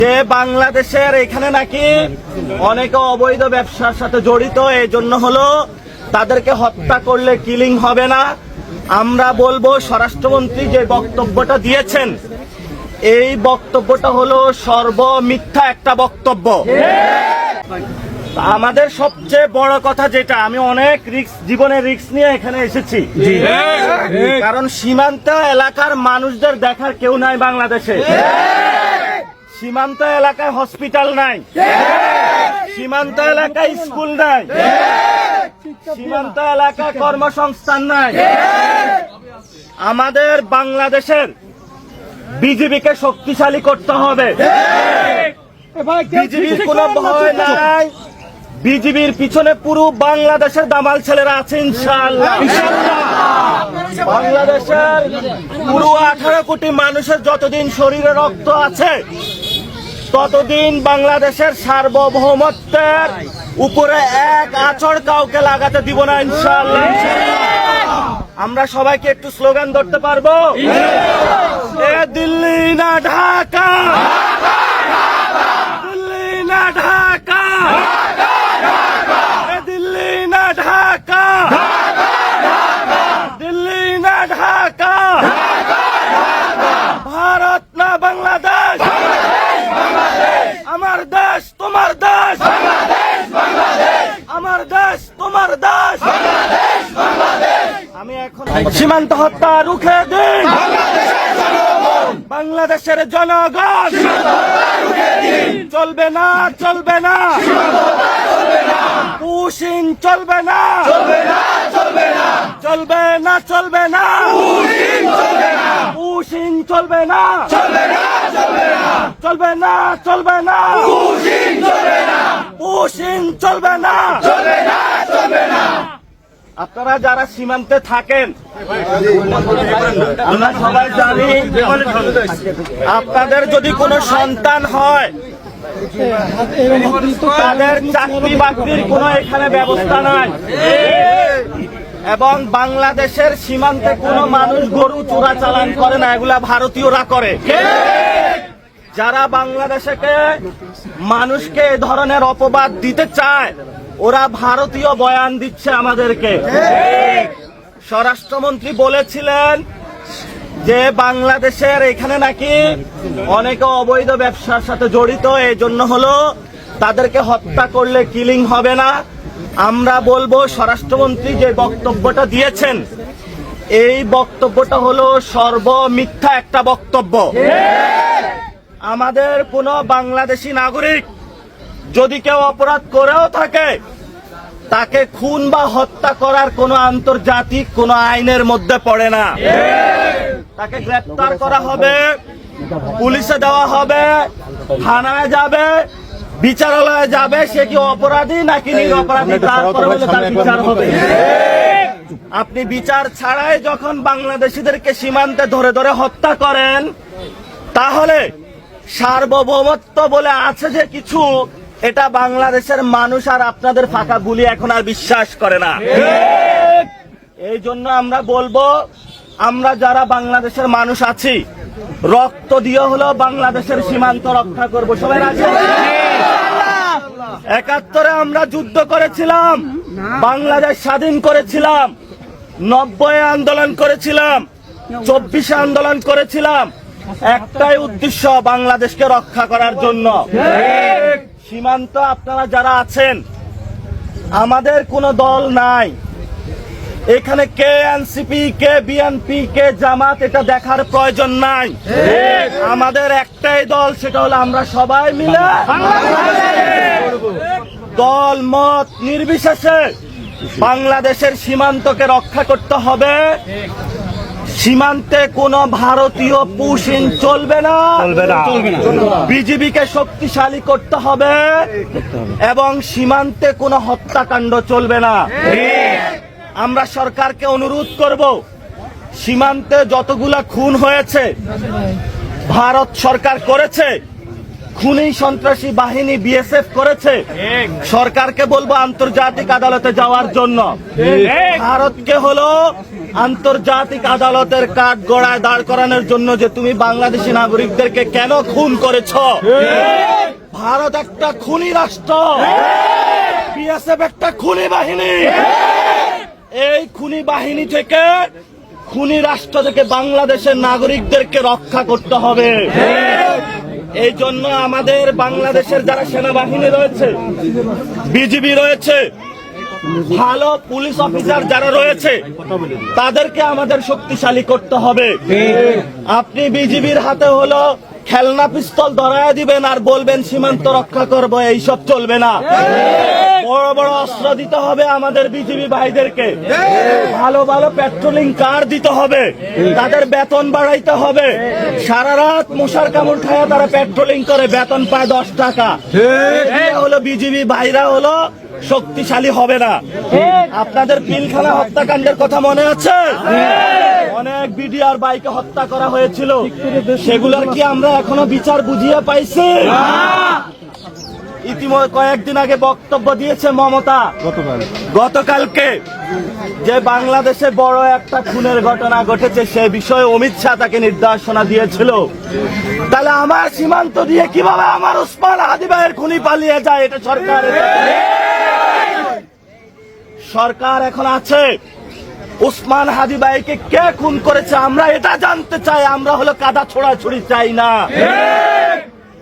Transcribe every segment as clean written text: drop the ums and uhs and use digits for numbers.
যে বাংলাদেশের এখানে নাকি অনেকে অবৈধ ব্যবসার সাথে জড়িত, এই জন্য হলো তাদেরকে হত্যা করলে কিলিং হবে না। আমরা বলবো স্বরাষ্ট্রমন্ত্রী যে বক্তব্যটা দিয়েছেন, এই বক্তব্যটা হলো সর্বমিথ্যা একটা বক্তব্য। আমাদের সবচেয়ে বড় কথা যেটা, আমি অনেক জীবনের রিস্ক নিয়ে এখানে এসেছি, কারণ সীমান্ত এলাকার মানুষদের দেখার কেউ নাই বাংলাদেশে। সীমান্ত এলাকায় হসপিটাল নাই, সীমান্ত এলাকায় স্কুল নাই, সীমান্ত এলাকায় কর্মসংস্থান নাই। আমাদের বাংলাদেশের বিজেপিকে শক্তিশালী করতে হবে। বিজেপির কোনো ভয় নাই, বিজেপির পিছনে পুরো বাংলাদেশের দামাল ছেলেরা আছে ইনশাআল্লাহ। বাংলাদেশের পুরো 18 কোটি মানুষের যতদিন শরীরে রক্ত আছে, ততদিন বাংলাদেশের সার্বভৌমত্বের উপরে এক আঁচড় কাউকে লাগাতে দিব না ইনশাআল্লাহ। আমরা সবাইকে একটু স্লোগান ধরতে পারবো? এ দিল্লি না ঢাকা, দিল্লি না ঢাকা, এ দিল্লি না ঢাকা, দিল্লি না ঢাকা, ভারত না বাংলাদেশ, আমার দেশ তোমার দেশ, আমার দেশ তোমার দেশ। আমি এখন সীমান্ত হত্যা রুখে দিন, বাংলাদেশের জনগণ। চলবে না, চলবে না, পুশিং চলবে না, চলবে না, চলবে না, চলবে না, চলবে না, পুশিং চলবে না, চলবে না, চলবে না, চলবে না, চলবে না, পুশিং চলবে না, পুশিং চলবে না, চলবে না, চলবে না। আপনারা যারা সীমান্তে থাকেন, আমরা সবাই জানি, আপনাদের যদি কোনো সন্তান হয়, তাদের চাকরি বাকরির কোনো এখানে ব্যবস্থা নাই, এবং বাংলাদেশের সীমান্তে কোনো মানুষ গরু চোরাচালান করে না, এগুলা ভারতীয়রা করে। যারা বাংলাদেশকে মানুষকে এ ধরনের অপবাদ দিতে চায়, ওরা ভারতীয় বয়ান দিচ্ছে আমাদেরকে। স্বরাষ্ট্রমন্ত্রী বলেছিলেন যে বাংলাদেশের এখানে নাকি অনেকে অবৈধ ব্যবসার সাথে জড়িত, এই জন্য হলো তাদেরকে হত্যা করলে কিলিং হবে না। আমরা বলবো স্বরাষ্ট্রমন্ত্রী যে বক্তব্যটা দিয়েছেন, এই বক্তব্যটা হলো সর্বমিথ্যা একটা বক্তব্য। আমাদের কোনো বাংলাদেশি নাগরিক যদি কেউ অপরাধ করেও থাকে, তাকে খুন বা হত্যা করার কোনো আন্তর্জাতিক কোনো আইনের মধ্যে পড়ে না। তাকে গ্রেপ্তার করা হবে, পুলিশে দেওয়া হবে, থানায় যাবে, বিচারালয়ে যাবে। সে কি অপরাধী নাকি নিরপরাধী, তারপরে হলে তার বিচার হবে। আপনি বিচার ছাড়াই যখন বাংলাদেশিদেরকে সীমান্তে ধরে ধরে হত্যা করেন, তাহলে সার্বভৌমত্ব বলে আছে যে কিছু, এটা বাংলাদেশের মানুষ আর আপনাদের ফাঁকা গুলি এখন আর বিশ্বাস করে না। এই জন্য আমরা বলবো, আমরা যারা বাংলাদেশের মানুষ আছি, রক্ত দিয়ে হলো বাংলাদেশের সীমান্ত রক্ষা করব। সবাই রাজি? 71-এ আমরা যুদ্ধ করেছিলাম, বাংলাদেশ স্বাধীন করেছিলাম, 90-এ আন্দোলন করেছিলাম, 24-এ আন্দোলন করেছিলাম, একটাই উদ্দেশ্য, বাংলাদেশকে রক্ষা করার জন্য। সীমান্ত আপনারা যারা আছেন, আমাদের কোনো দল নাই এখানে, কে এনসিপি, কে বিএনপি, কে জামাত, এটা দেখার প্রয়োজন নাই। আমাদের একটাই দল, সেটা হলো আমরা সবাই মিলে দল মত নির্বিশেষে বাংলাদেশের সীমান্তকে রক্ষা করতে হবে। সীমান্তে কোনো ভারতীয় পুশিং চলবে না, বিজেপিকে শক্তিশালী করতে হবে, এবং সীমান্তে কোনো হত্যাকাণ্ড চলবে না। আমরা সরকারকে অনুরোধ করব, সীমান্তে যতগুলা খুন হয়েছে ভারত সরকার করেছে, খুনি সন্ত্রাসী বাহিনী বিএসএফ করেছে, সরকারকে বলবো আন্তর্জাতিক আদালতে যাওয়ার জন্য। ভারতকে হলো আন্তর্জাতিক আদালতের কাঠ গড়ায় দাঁড় করানোর জন্য যে তুমি বাংলাদেশি নাগরিকদেরকে কেন খুন করেছ? ভারত একটা খুনি রাষ্ট্র, বিএসএফ একটা খুনি বাহিনী। এই খুনি বাহিনী থেকে, খুনি রাষ্ট্র থেকে বাংলাদেশের নাগরিকদেরকে রক্ষা করতে হবে। এই জন্য আমাদের বাংলাদেশের যারা সেনাবাহিনী রয়েছে, বিজিবি রয়েছে, ভালো পুলিশ অফিসার যারা রয়েছে, তাদেরকে আমাদের শক্তিশালী করতে হবে। আপনি বিজিবির হাতে হলো খেলনা পিস্তল ধরায় দিবেন আর বলবেন সীমান্ত রক্ষা করব, এইসব চলবে না। বড় বড় অস্ত্র দিতে হবে আমাদের বিজিবি ভাইদেরকে, ভালো ভালো পেট্রোলিং কার দিতে হবে, তাদের বেতন বাড়াইতে হবে। সারা রাত মশার কামড় খায় তারা পেট্রোলিং করে, বেতন পায় 10 টাকা। হলো বিজিবি ভাইরা হলো শক্তিশালী হবে না। আপনাদের পিলখানা হত্যাকাণ্ডের কথা মনে আছে? অনেক বিডিআর বাইকে হত্যা করা হয়েছিল, সেগুলোর কি আমরা এখনো বিচার বুঝিয়ে পাইছি? ইতিমধ্যে কয়েকদিন আগে বক্তব্য দিয়েছে মমতা, গতকালকে, যে বাংলাদেশে বড় একটা খুনের ঘটনা ঘটেছে সে বিষয়ে অমিত শাহ তাকে নির্দেশনা দিয়েছিল। তাহলে আমার সীমান্ত দিয়ে কিভাবে আমার ওসমান হাদি ভাইয়ের খুনি পালিয়ে যায়? এটা সরকার এখন আছে। ওসমান হাদি ভাইকে কে খুন করেছে আমরা এটা জানতে চাই। আমরা হলো কাদা ছোড়াছুড়ি চাই না।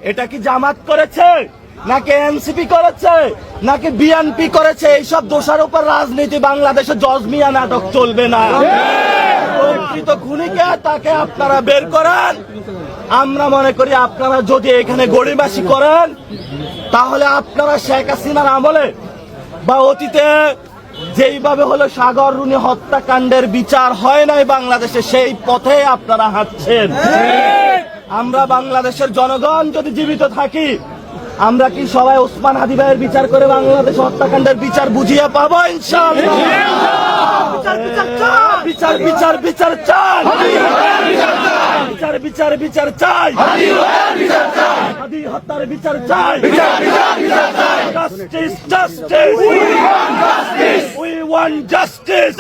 এটা কি জামাত করেছে, নাকি এনসিপি করেছে, নাকি বিএনপি করেছে? এইসব দোষার উপর রাজনীতি বাংলাদেশে জজমিয়া নাটক চলবে না। প্রকৃত খুনিকে তাকে আপনারা বের করেন। আমরা মনে করি আপনারা যদি এখানে গড়িবাসী করেন, তাহলে আপনারা শেখ হাসিনার আমলে বা অতীতে যেইভাবে হলো সাগর রুনি হত্যাকাণ্ডের বিচার হয় নাই বাংলাদেশে, সেই পথে আপনারা হাঁটছেন। আমরা বাংলাদেশের জনগণ যদি জীবিত থাকি, আমরা কি সবাই ওসমান হাদি ভাইয়ের বিচার করে বাংলাদেশ হত্যাকাণ্ডের বিচার বুঝিয়ে পাবো? ইনশাআল্লাহ। বিচার বিচার বিচার চাই, বিচার বিচার বিচার চাই, হাদি হত্যার বিচার চাই। Justice justice, we want justice.